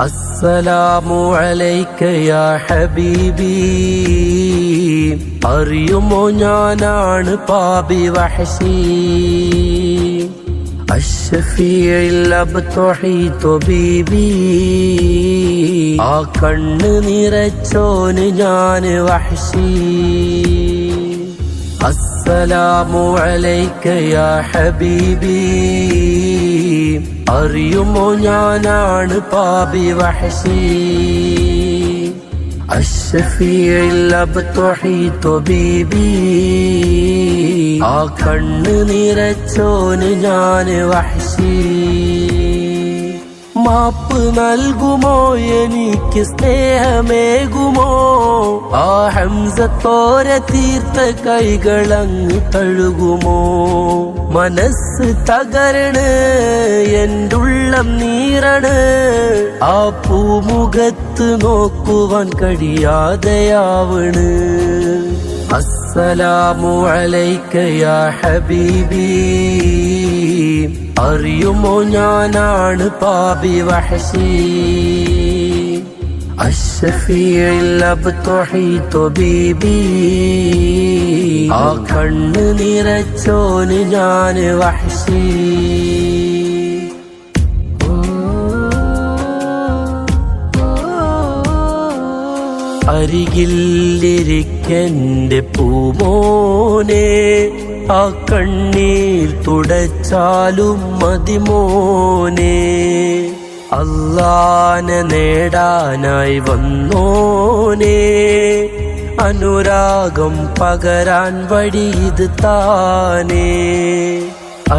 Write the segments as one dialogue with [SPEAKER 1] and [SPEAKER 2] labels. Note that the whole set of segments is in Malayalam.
[SPEAKER 1] അസ്സലാമു അലൈക യാ ഹബീബി, അറിയുമോ ഞാനാണ് പാപി വഹ്ശി. അശ്ശഫീഇൽ അബ്തഹി ത്വബീബി, ആ കണ്ണ് നിറച്ചോന് ഞാൻ വഹ്ശി. അസ്സലാമു അലൈക യാ ഹബീബി, അറിയുമോ ഞാനാണ് പാപി വഹ്ശി. അശ്ശഫീഇൽ അബ്തഹി ത്വബീബി, ആ കണ്ണ് നിറച്ചോന് ഞാൻ വഹ്ശി. മാപ്പ് നൽകുമോ എനിക്ക് സ്നേഹമേകുമോ, ആ ഹംസത്തോര തീർത്ത കൈകളങ്ങ് തഴുകുമോ. മനസ്സ് തകരണ്, എന്റുള്ളം നീറണ്, ആ പൂമുഖത്ത് നോക്കുവാൻ കഴിയാതെയാവണ്. അസ്സലാമു അലൈക യാ ഹബീബി, അറിയുമോ ഞാനാണ് പാപി വഹ്ശി. അശ്ശഫീഇൽ അബ്തഹി ത്വബീബി, ആ കണ്ണ് നിറച്ചോന് ഞാൻ വഹ്ശി. അരികിലിരിക്കെന്റെ പൂമോനെ, ആ കണ്ണീർ തുടച്ചാലും മതിമോനെ. അല്ലാഹനെ നേടാനായി വന്നോനെ, അനുരാഗം പകരാൻ വഴി ഇത് താനേ.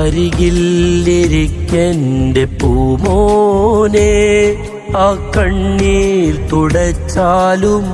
[SPEAKER 1] അരികിലിരിക്കെന്റെ പൂമോനെ, ആ കണ്ണീർ തുടച്ചാലും